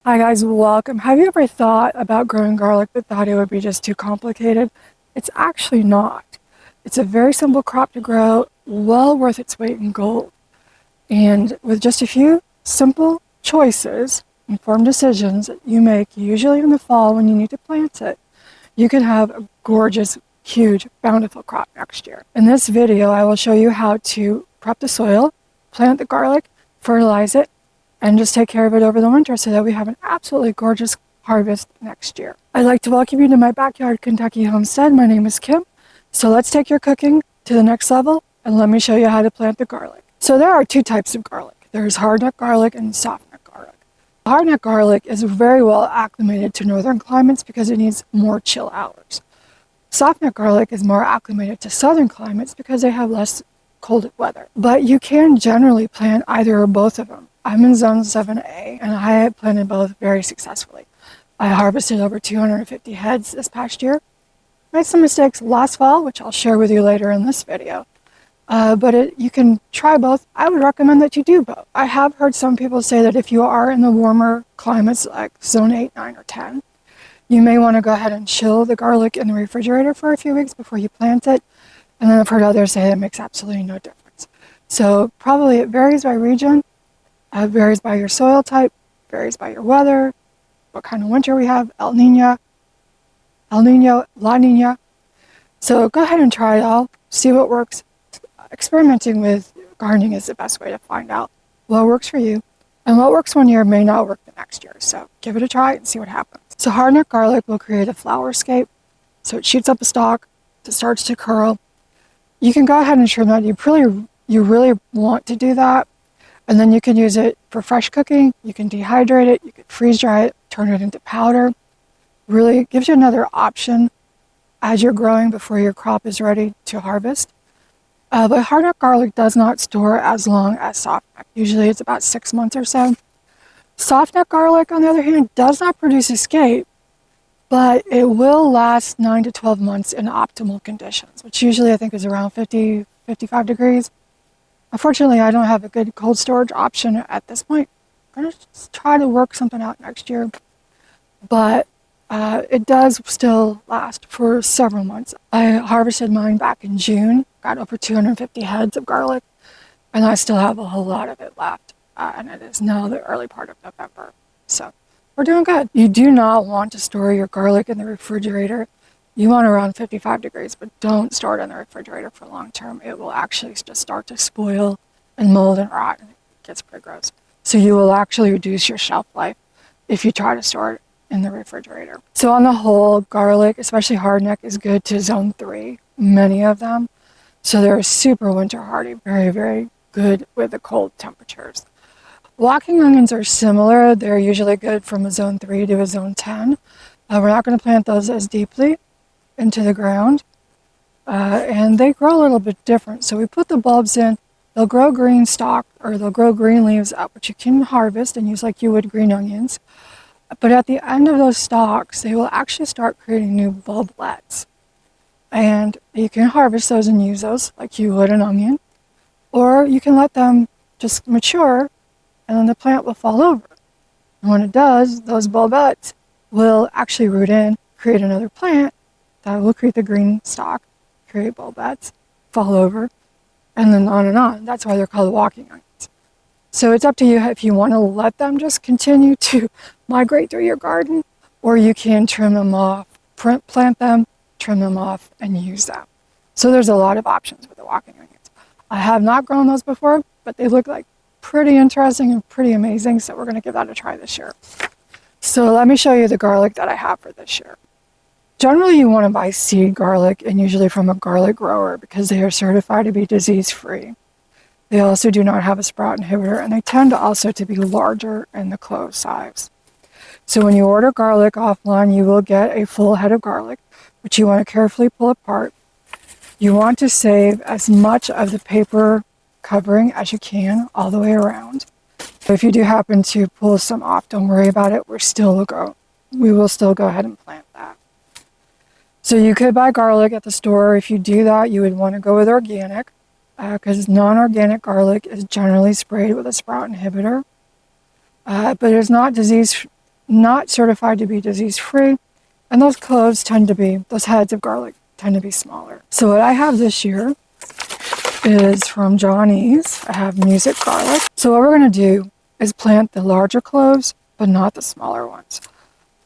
Hi guys, welcome. Have you ever thought about growing garlic but thought it would be just too complicated? It's actually not. It's a very simple crop to grow, well worth its weight in gold. And with just a few simple choices, informed decisions that you make usually in the fall when you need to plant it, you can have a gorgeous, huge, bountiful crop next year. In this video, I will show you how to prep the soil, plant the garlic, fertilize it, and just take care of it over the winter so that we have an absolutely gorgeous harvest next year. I'd like to welcome you to my backyard Kentucky homestead. My name is Kim. So let's take your cooking to the next level and let me show you how to plant the garlic. So there are two types of garlic. There's hardneck garlic and softneck garlic. Hardneck garlic is very well acclimated to northern climates because it needs more chill hours. Softneck garlic is more acclimated to southern climates because they have less cold weather. But you can generally plant either or both of them. I'm in zone 7A and I planted both very successfully. I harvested over 250 heads this past year. Made some mistakes last fall, which I'll share with you later in this video. You can try both. I would recommend that you do both. I have heard some people say that if you are in the warmer climates like zone 8, 9, or 10, you may want to go ahead and chill the garlic in the refrigerator for a few weeks before you plant it. And then I've heard others say it makes absolutely no difference. So probably it varies by region. It varies by your soil type, varies by your weather, what kind of winter we have, El Nino, La Nina. So go ahead and try it all, see what works. Experimenting with gardening is the best way to find out what works for you. And what works one year may not work the next year. So give it a try and see what happens. So hardneck garlic will create a flower scape. So it shoots up a stalk, it starts to curl. You can go ahead and trim that. You really want to do that. And then you can use it for fresh cooking. You can dehydrate it. You can freeze dry it, turn it into powder. Really gives you another option as you're growing before your crop is ready to harvest. But hardneck garlic does not store as long as softneck. Usually it's about 6 months or so. Softneck garlic, on the other hand, does not produce escape, but it will last 9 to 12 months in optimal conditions, which usually I think is around 50, 55 degrees. Unfortunately, I don't have a good cold storage option at this point. I'm going to just try to work something out next year. But it does still last for several months. I harvested mine back in June, got over 250 heads of garlic, and I still have a whole lot of it left. And it is now the early part of November. So we're doing good. You do not want to store your garlic in the refrigerator. You want around 55 degrees, but don't store it in the refrigerator for long term. It will actually just start to spoil and mold and rot, and it gets pretty gross. So you will actually reduce your shelf life if you try to store it in the refrigerator. So on the whole, garlic, especially hardneck, is good to zone 3, many of them. So they're super winter hardy, very, very good with the cold temperatures. Walking onions are similar. They're usually good from a zone 3 to a zone 10. We're not going to plant those as deeply into the ground, and they grow a little bit different. So we put the bulbs in, they'll grow green stalk, or they'll grow green leaves up, which you can harvest and use like you would green onions. But at the end of those stalks, they will actually start creating new bulblets. And you can harvest those and use those like you would an onion, or you can let them just mature and then the plant will fall over. And when it does, those bulbets will actually root in, create another plant that will create the green stalk, create bulbets, fall over, and then on and on. That's why they're called walking onions. So it's up to you if you want to let them just continue to migrate through your garden, or you can trim them off, plant them, trim them off, and use them. So there's a lot of options with the walking onions. I have not grown those before, but they look like pretty interesting and pretty amazing, so we're going to give that a try this year. So let me show you the garlic that I have for this year. Generally, you want to buy seed garlic, and usually from a garlic grower, because they are certified to be disease-free. They also do not have a sprout inhibitor, and they tend to also to be larger in the clove size. So when you order garlic offline, you will get a full head of garlic, which you want to carefully pull apart. You want to save as much of the paper covering as you can all the way around. If you do happen to pull some off, don't worry about it. We will still go ahead and plant that. So you could buy garlic at the store. If you do that, you would want to go with organic, because non-organic garlic is generally sprayed with a sprout inhibitor. But it's not disease not certified to be disease-free, and those those heads of garlic tend to be smaller. So what I have this year is from Johnny's. I have music garlic. So what we're going to do is plant the larger cloves, but not the smaller ones.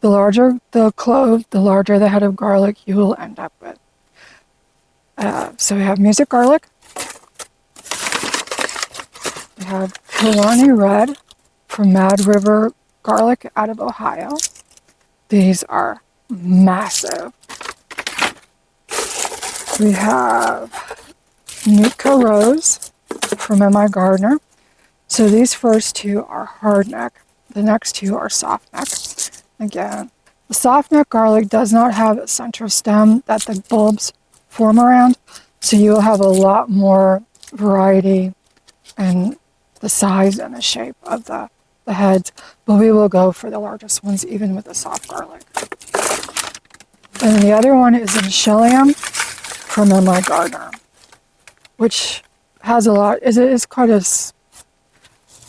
The larger the clove, the larger the head of garlic you will end up with. So we have music garlic. We have Killarney Red from Mad River Garlic out of Ohio. These are massive. We have Nootka Rose from M.I. Gardner. So these first two are hard neck. The next two are soft neck. Again, the soft neck garlic does not have a central stem that the bulbs form around, so you will have a lot more variety in the size and the shape of the heads, but we will go for the largest ones even with the soft garlic. And the other one is in Shilliam from M.I. Gardner, which has a lot, is quite a,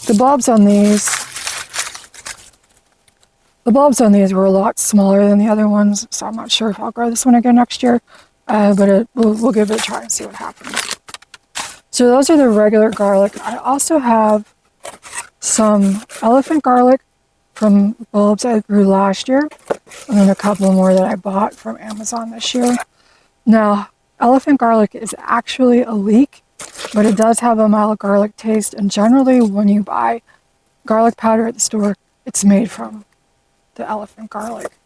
the bulbs on these were a lot smaller than the other ones, so I'm not sure if I'll grow this one again next year, but we'll give it a try and see what happens. So those are the regular garlic. I also have some elephant garlic from bulbs I grew last year, and then a couple more that I bought from Amazon this year. Now, elephant garlic is actually a leek, but it does have a mild garlic taste, and generally when you buy garlic powder at the store, it's made from the elephant garlic,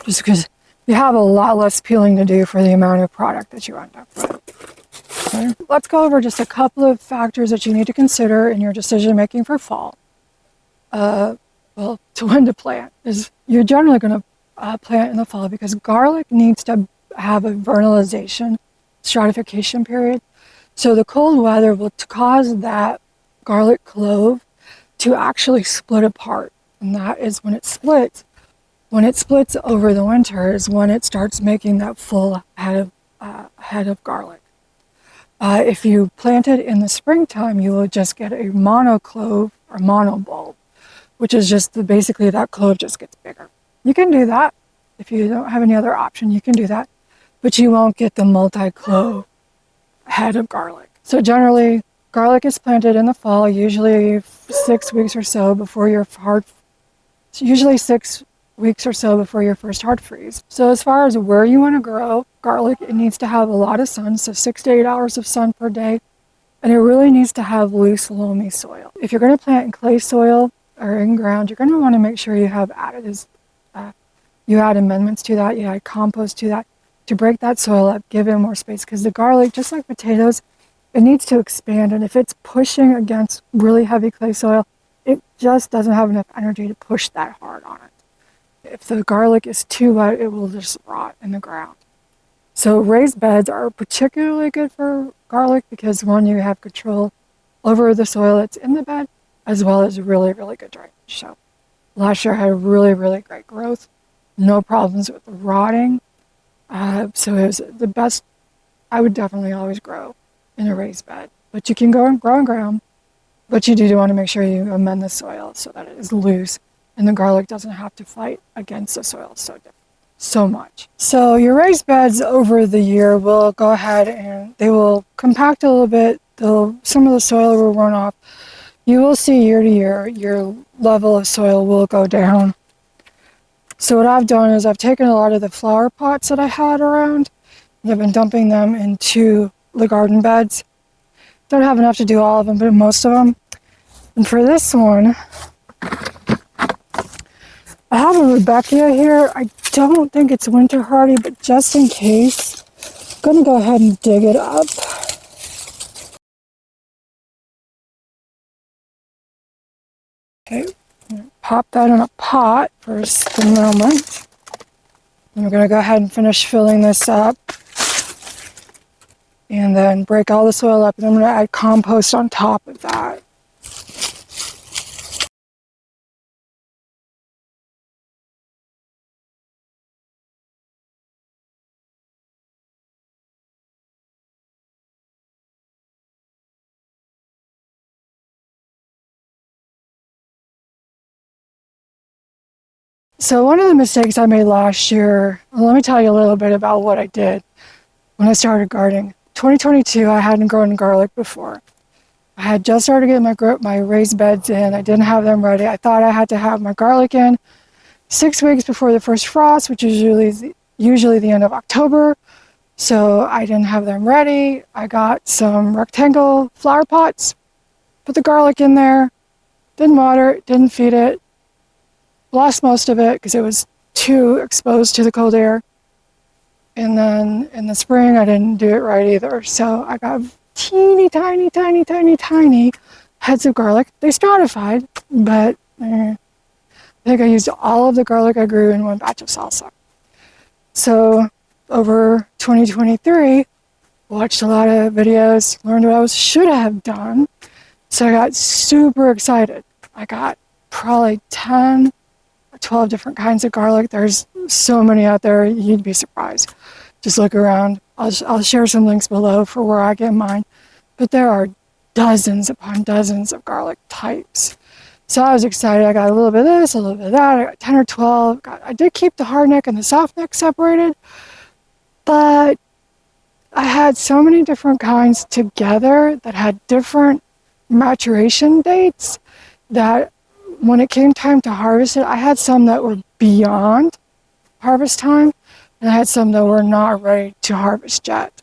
just because you have a lot less peeling to do for the amount of product that you end up with. Okay. Let's go over just a couple of factors that you need to consider in your decision making for fall. Well, to when to plant is you're generally going to plant in the fall because garlic needs to have a vernalization stratification period. So the cold weather will cause that garlic clove to actually split apart, and that is when it splits. When it splits over the winter is when it starts making that full head of garlic. If you plant it in the springtime, you will just get a monoclove or monobulb, which is just basically that clove just gets bigger. You can do that. If you don't have any other option, you can do that, but you won't get the multi-clove head of garlic. So generally, garlic is planted in the fall, usually 6 weeks or so before your usually 6 weeks or so before your first hard freeze. So as far as where you want to grow garlic, it needs to have a lot of sun, so 6 to 8 hours of sun per day, and it really needs to have loose, loamy soil. If you're going to plant in clay soil or in ground, you're going to want to make sure you have you add amendments to that, you add compost to that to break that soil up, give it more space, because the garlic, just like potatoes, it needs to expand, and if it's pushing against really heavy clay soil, it just doesn't have enough energy to push that hard on it. If the garlic is too wet, it will just rot in the ground. So raised beds are particularly good for garlic because one, you have control over the soil that's in the bed, as well as really, really good drainage. So last year I had really, really great growth, no problems with the rotting. So it was the best. I would definitely always grow in a raised bed, but you can grow in ground, but you do want to make sure you amend the soil so that it is loose and the garlic doesn't have to fight against the soil so much. So your raised beds over the year will go ahead and they will compact a little bit. Some of the soil will run off. You will see year to year, your level of soil will go down. So what I've done is I've taken a lot of the flower pots that I had around and I've been dumping them into the garden beds. Don't have enough to do all of them, but most of them. And for this one, I have a Rebecca here. I don't think it's winter hardy, but just in case, I'm gonna go ahead and dig it up. Okay, pop that in a pot for just a moment. And we're gonna go ahead and finish filling this up. And then break all the soil up, and I'm gonna add compost on top of that. So one of the mistakes I made last year, well, let me tell you a little bit about what I did when I started gardening. 2022, I hadn't grown garlic before. I had just started getting my raised beds in. I didn't have them ready. I thought I had to have my garlic in 6 weeks before the first frost, which is usually the end of October. So I didn't have them ready. I got some rectangle flower pots, put the garlic in there, didn't water it, didn't feed it, lost most of it because it was too exposed to the cold air. And then in the spring, I didn't do it right either. So I got teeny, tiny, tiny, tiny, tiny heads of garlic. They stratified, but I think I used all of the garlic I grew in one batch of salsa. So over 2023, watched a lot of videos, learned what I should have done. So I got super excited. I got probably 10 or 12 different kinds of garlic. There's so many out there, you'd be surprised. Just look around. I'll share some links below for where I get mine. But there are dozens upon dozens of garlic types. So I was excited. I got a little bit of this, a little bit of that. I got 10 or 12. I did keep the hard neck and the soft neck separated, but I had so many different kinds together that had different maturation dates that when it came time to harvest it, I had some that were beyond harvest time and I had some that were not ready to harvest yet.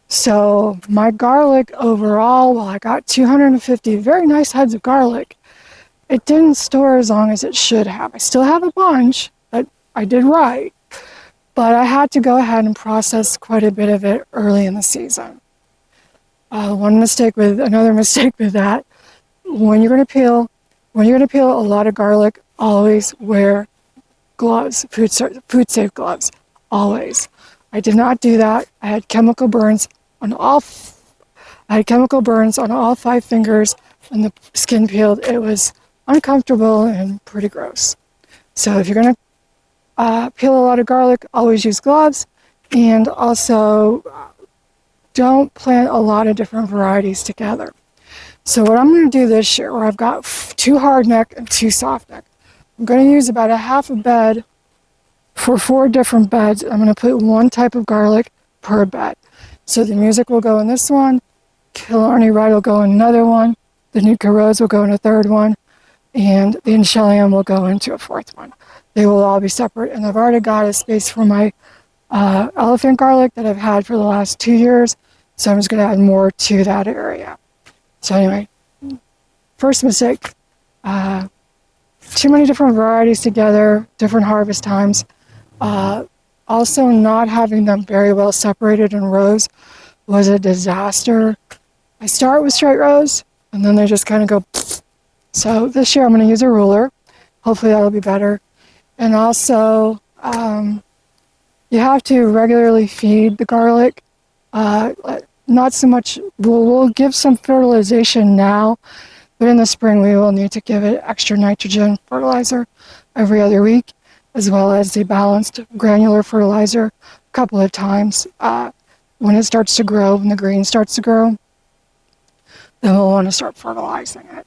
So my garlic overall, well, I got 250 very nice heads of garlic. It didn't store as long as it should have. I still have a bunch that I did right, but I had to go ahead and process quite a bit of it early in the season. Another mistake with that, when you're going to peel, a lot of garlic, always wear gloves, food safe gloves, always. I did not do that. I had chemical burns on all. I had chemical burns on all 5 fingers, and the skin peeled. It was uncomfortable and pretty gross. So if you're going to peel a lot of garlic, always use gloves, and also don't plant a lot of different varieties together. So what I'm going to do this year, where I've got 2 hard neck and 2 soft neck, I'm going to use about a half a bed for 4 different beds. I'm going to put 1 type of garlic per bed. So the music will go in this one, Killarney Red will go in another one, the Nootka Rose will go in a third one, and the Inchelium will go into a 4th one. They will all be separate, and I've already got a space for my elephant garlic that I've had for the last 2 years, so I'm just going to add more to that area. So anyway, first mistake, too many different varieties together, different harvest times. Also not having them very well separated in rows was a disaster. I start with straight rows, and then they just kind of go. So this year I'm going to use a ruler. Hopefully that'll be better. And also, you have to regularly feed the garlic. Not so much, we'll give some fertilization now, but in the spring we will need to give it extra nitrogen fertilizer every other week, as well as the balanced granular fertilizer a couple of times. When it starts to grow, when the green starts to grow, then we'll want to start fertilizing it.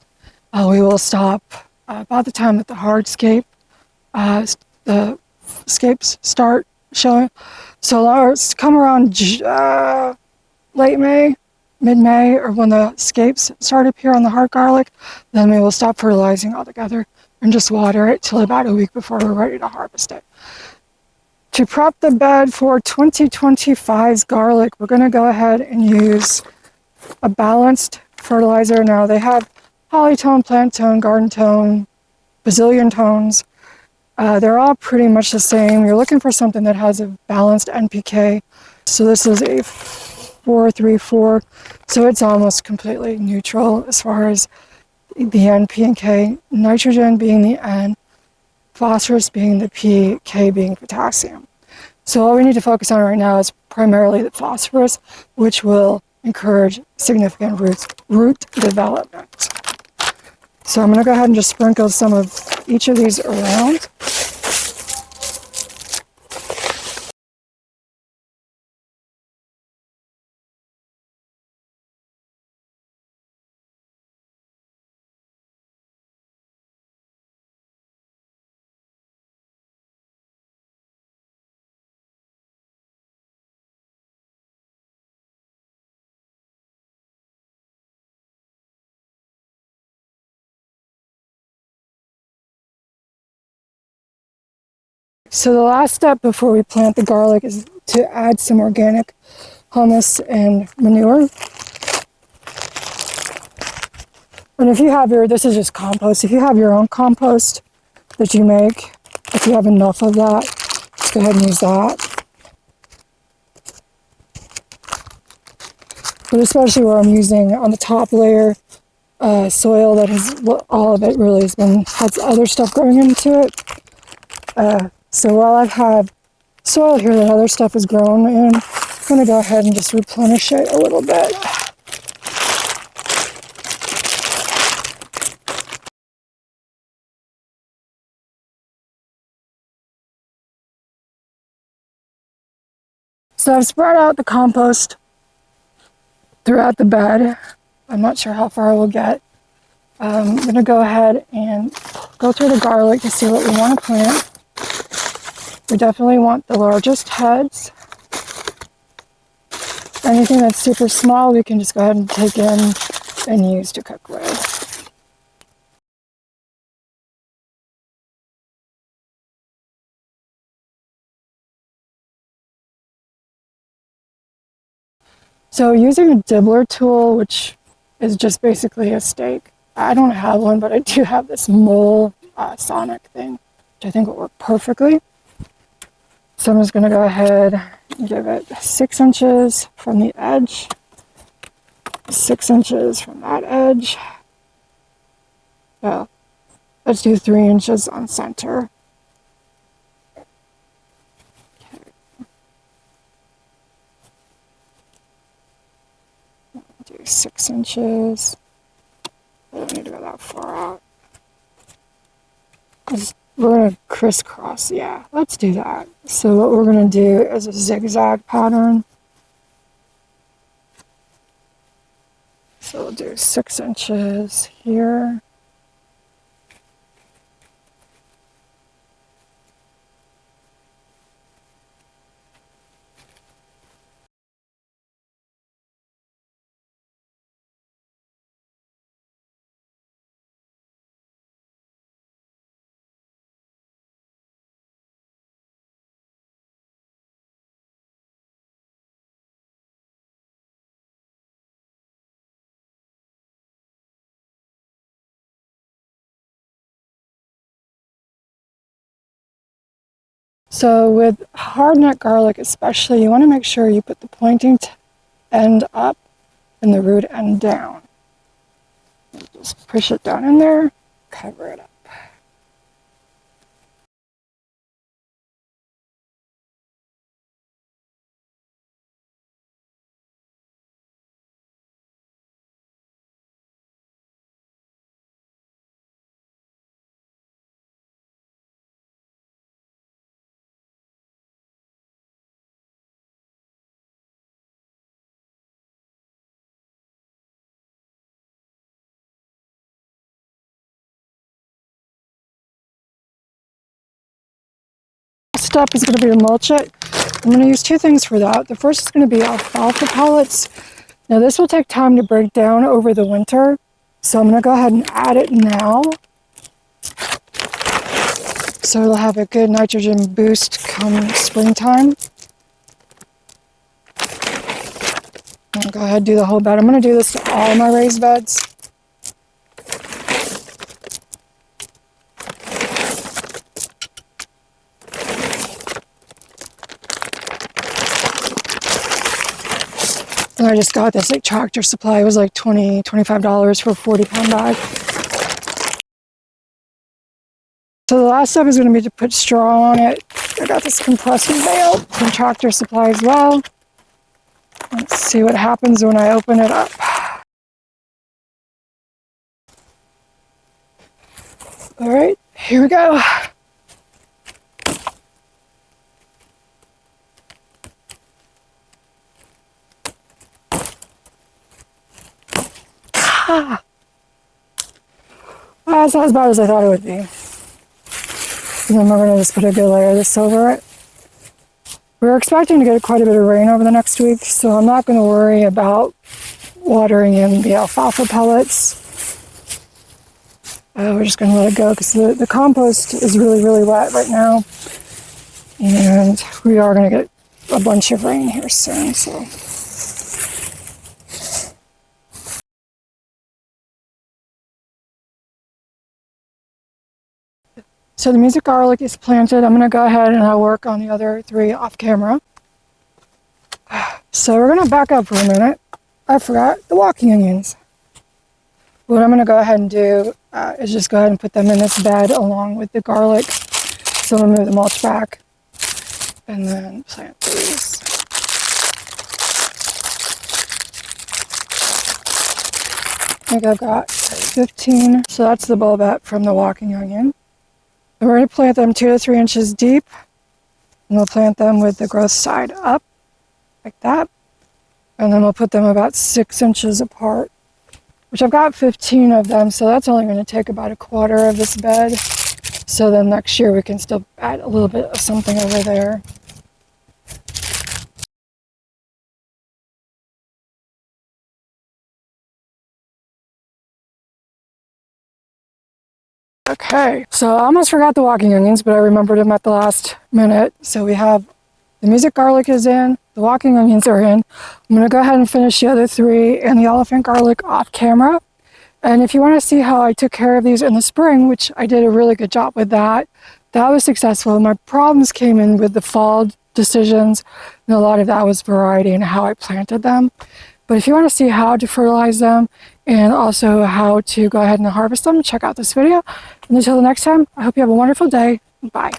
We will stop about the time that the hardscape, the scapes start showing. So it's come around late May, mid-May, or when the scapes start to appear on the hard garlic, then we will stop fertilizing altogether and just water it till about a week before we're ready to harvest it. To prep the bed for 2025's garlic, we're going to go ahead and use a balanced fertilizer. Now they have polytone, plant tone, garden tone, bazillion tones. They're all pretty much the same. You're looking for something that has a balanced NPK. So this is a 434, so it's almost completely neutral as far as the N, P, and K. Nitrogen being the N, phosphorus being the P, K being potassium. So all we need to focus on right now is primarily the phosphorus, which will encourage significant root development. So I'm going to go ahead and just sprinkle some of each of these around. So the last step before we plant the garlic is to add some organic humus and manure. And if you have this is just compost. If you have your own compost that you make, if you have enough of that, just go ahead and use that. But especially where I'm using on the top layer soil that has, all of it really has other stuff growing into it. So while I've had soil here that other stuff is grown in, I'm going to go ahead and just replenish it a little bit. So I've spread out the compost throughout the bed. I'm not sure how far we'll get. I'm going to go ahead and go through the garlic to see what we want to plant. We definitely want the largest heads. Anything that's super small, we can just go ahead and take in and use to cook with. So using a dibbler tool, which is just basically a stake. I don't have one, but I do have this mole sonic thing, which I think will work perfectly. So I'm just going to go ahead and give it 6 inches from the edge, 6 inches from that edge. Well, let's do 3 inches on center. Okay. Do 6 inches. I don't need to go that far out. We're going to crisscross. Yeah, let's do that. So what we're going to do is a zigzag pattern. So we'll do 6 inches here. So with hardneck garlic especially, you want to make sure you put the pointing end up and the root end down. Just push it down in there, cover it up. Step is going to be to mulch it. I'm going to use 2 things for that. The first is going to be alfalfa pellets. Now this will take time to break down over the winter, so I'm going to go ahead and add it now. So it'll have a good nitrogen boost come springtime. I'll go ahead and do the whole bed. I'm going to do this to all my raised beds. And I just got this like Tractor Supply. It was like $20, $25 for a 40-pound bag. So the last step is going to be to put straw on it. I got this compressor bale from Tractor Supply as well. Let's see what happens when I open it up. All right, here we go. That's not as bad as I thought it would be. And then we're going to just put a good layer of this over it. We're expecting to get quite a bit of rain over the next week, so I'm not going to worry about watering in the alfalfa pellets. We're just going to let it go because the compost is really, really wet right now. And we are going to get a bunch of rain here soon, so the music garlic is planted. I'm going to go ahead and I'll work on the other 3 off camera. So we're going to back up for a minute. I forgot the walking onions. What I'm going to go ahead and do is just go ahead and put them in this bed along with the garlic. So I'm going to move the mulch back and then plant these. I think I've got 15. So that's the bulbette from the walking onion. And we're going to plant them 2 to 3 inches deep. And we'll plant them with the growth side up, like that. And then we'll put them about 6 inches apart, which I've got 15 of them. So that's only going to take about a quarter of this bed. So then next year we can still add a little bit of something over there. Okay, so I almost forgot the walking onions, but I remembered them at the last minute. So we have the music garlic is in, the walking onions are in. I'm gonna go ahead and finish the other 3 and the elephant garlic off camera. And if you wanna see how I took care of these in the spring, which I did a really good job with that was successful. My problems came in with the fall decisions, and a lot of that was variety and how I planted them. But if you want to see how to fertilize them and also how to go ahead and harvest them, check out this video. And until the next time, I hope you have a wonderful day. Bye.